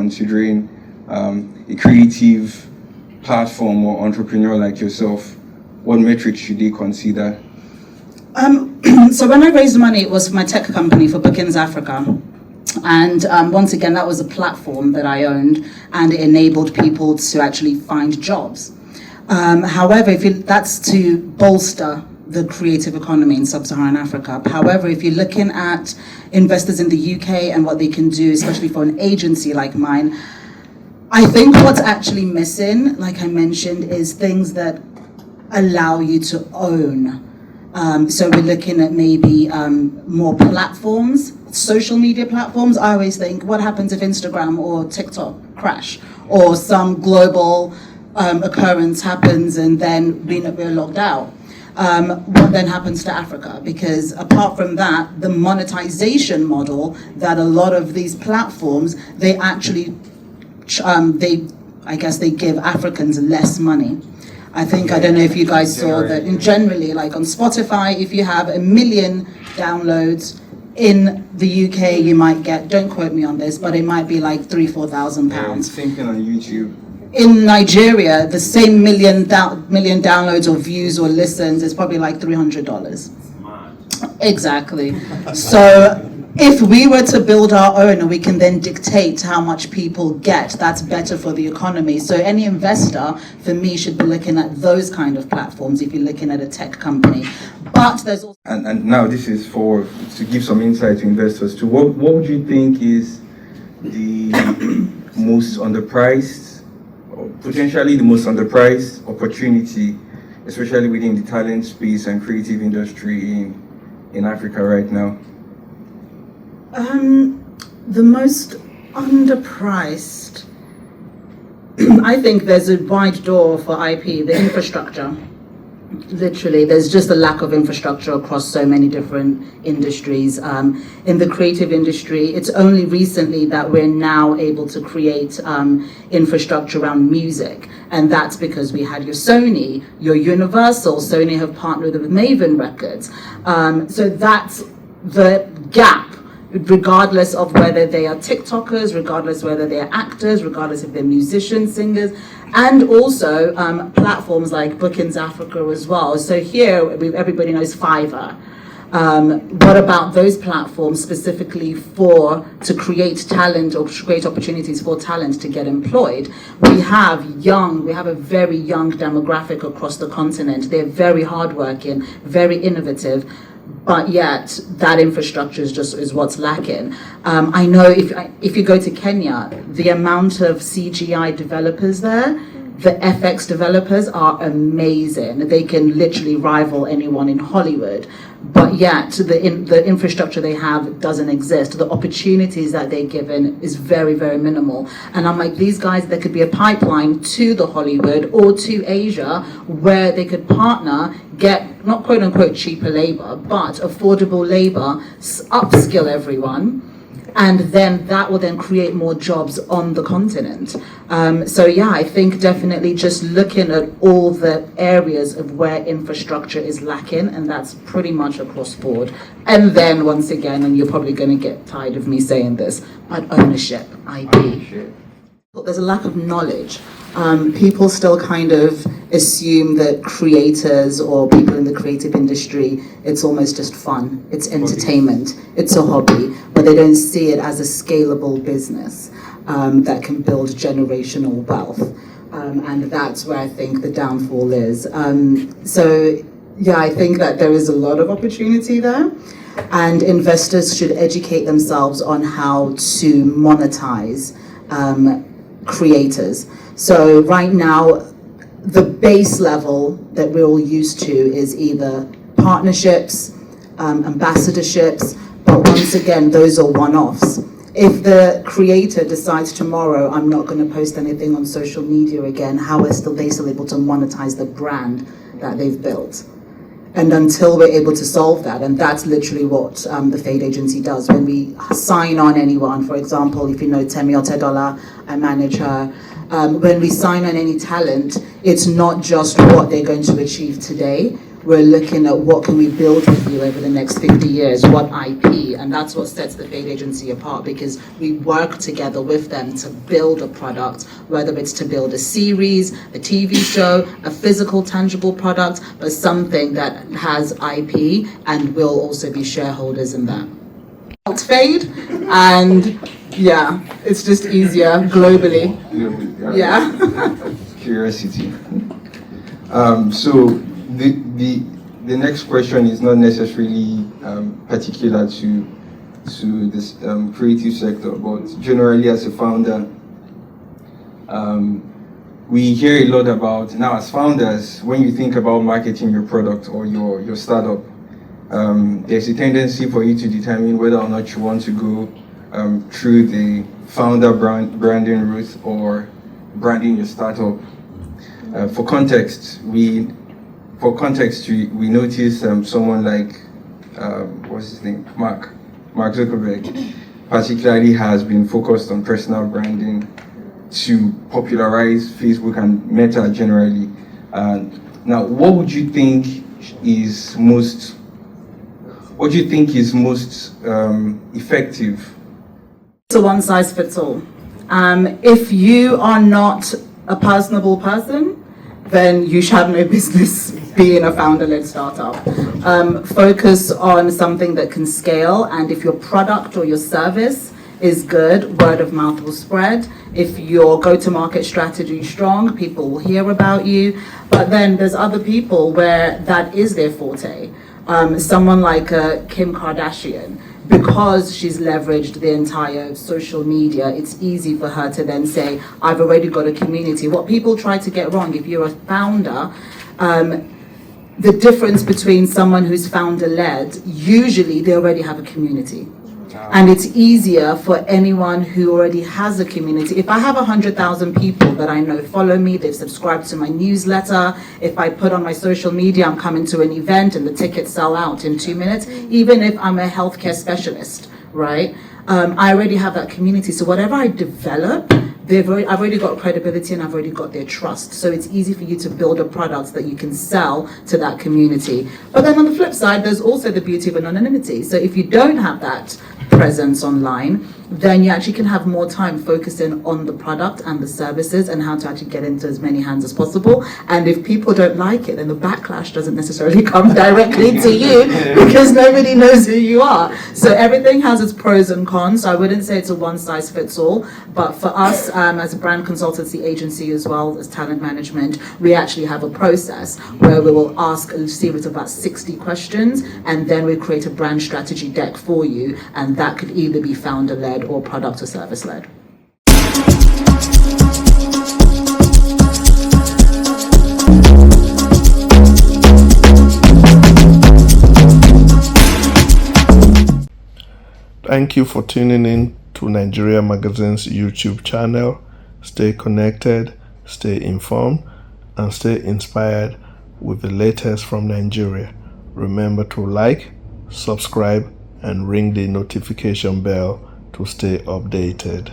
considering a creative platform or entrepreneur like yourself? What metrics should they consider? So when I raised money, it was for my tech company, for Bookings Africa. And once again, that was a platform that I owned, and it enabled people to actually find jobs. However, that's to bolster the creative economy in sub-Saharan Africa. However, if you're looking at investors in the UK and what they can do, especially for an agency like mine, I think what's actually missing, like I mentioned, is things that allow you to own. So we're looking at maybe more platforms, social media platforms. I always think, what happens if Instagram or TikTok crash, or some global occurrence happens and then we're locked out? What then happens to Africa? Because apart from that, the monetization model that a lot of these platforms, they actually, they give Africans less money. I don't know if you guys saw that in generally, like on Spotify, if you have 1 million downloads in the UK, you might get, don't quote me on this, but it might be like £3,000-4,000. Same thing on YouTube. In Nigeria, the same million downloads or views or listens is probably like $300. Exactly. So if we were to build our own, we can then dictate how much people get. That's better for the economy. So any investor, for me, should be looking at those kind of platforms if you're looking at a tech company. But there's also... And now this is to give some insight to investors. To what would you think is the most underpriced, or potentially the most underpriced opportunity, especially within the talent space and creative industry in Africa right now? The most underpriced, I think there's a wide door for IP, the infrastructure. Literally, there's just a lack of infrastructure across so many different industries. In the creative industry, it's only recently that we're now able to create infrastructure around music. And that's because we had your Sony, your Universal. Sony have partnered with Maven Records. So that's the gap, regardless of whether they are TikTokers, regardless whether they're actors, regardless if they're musicians, singers, and also platforms like Bookings Africa as well. So here, everybody knows Fiverr. What about those platforms specifically to create talent or create opportunities for talent to get employed? We have a very young demographic across the continent. They're very hardworking, very innovative. But yet that infrastructure is what's lacking. I know if you go to Kenya, the amount of CGI developers there, the FX developers are amazing. They can literally rival anyone in Hollywood. But yet the infrastructure they have doesn't exist. The opportunities that they're given is very, very minimal. And I'm like, these guys, there could be a pipeline to the Hollywood or to Asia where they could partner, get not quote unquote cheaper labor, but affordable labor, upskill everyone. And then that will then create more jobs on the continent. So yeah, I think definitely just looking at all the areas of where infrastructure is lacking, and that's pretty much across board. And then once again, and you're probably going to get tired of me saying this, but ownership, IP. There's a lack of knowledge. People still kind of assume that creators or people in the creative industry, it's almost just fun, it's entertainment, it's a hobby, but they don't see it as a scalable business that can build generational wealth. And that's where I think the downfall is. So yeah, I think that there is a lot of opportunity there, and investors should educate themselves on how to monetize creators. So right now, the base level that we're all used to is either partnerships, ambassadorships, but once again, those are one-offs. If the creator decides tomorrow, I'm not going to post anything on social media again, how are they still able to monetize the brand that they've built? And until we're able to solve that, and that's literally what the Fade Agency does. When we sign on anyone, for example, if you know Temi Otedola, I manage her. When we sign on any talent, it's not just what they're going to achieve today. we're looking at what can we build with you over the next 50 years, what IP, and that's what sets the Fade Agency apart, because we work together with them to build a product, whether it's to build a series, a TV show, a physical, tangible product, but something that has IP, and we'll also be shareholders in that. Fade, and yeah, it's just easier globally. Yeah. Curiosity. So the next question is not necessarily particular to this creative sector, but generally as a founder, we hear a lot about, now as founders, when you think about marketing your product or your startup, there's a tendency for you to determine whether or not you want to go through the founder branding route or branding your startup. For context, we notice someone like what's his name, Mark Zuckerberg, particularly has been focused on personal branding to popularize Facebook and Meta generally. Now, what would you think is most effective? It's a one size fits all. If you are not a personable person, then you should have no business being a founder-led startup. Focus on something that can scale, and if your product or your service is good, word of mouth will spread. If your go-to-market strategy is strong, people will hear about you. But then there's other people where that is their forte. Someone like Kim Kardashian, because she's leveraged the entire social media, it's easy for her to then say, I've already got a community. What people try to get wrong, if you're a founder, the difference between someone who's founder-led, usually they already have a community. And it's easier for anyone who already has a community. If I have 100,000 people that I know follow me, they've subscribed to my newsletter, if I put on my social media, I'm coming to an event and the tickets sell out in 2 minutes, even if I'm a healthcare specialist, right? I already have that community. So whatever I develop, I've already got credibility and I've already got their trust. So it's easy for you to build a product that you can sell to that community. But then on the flip side, there's also the beauty of anonymity. So if you don't have that presence online, then you actually can have more time focusing on the product and the services and how to actually get into as many hands as possible. And if people don't like it, then the backlash doesn't necessarily come directly to you because nobody knows who you are. So everything has its pros and cons. So I wouldn't say it's a one size fits all, but for us as a brand consultancy agency as well as talent management, we actually have a process where we will ask a series of about 60 questions, and then we create a brand strategy deck for you, and that could either be founder-led or product or service-led. Thank you for tuning in to Nigeria Magazine's YouTube channel. Stay connected, stay informed, and stay inspired with the latest from Nigeria. Remember to like, subscribe, and ring the notification bell to stay updated.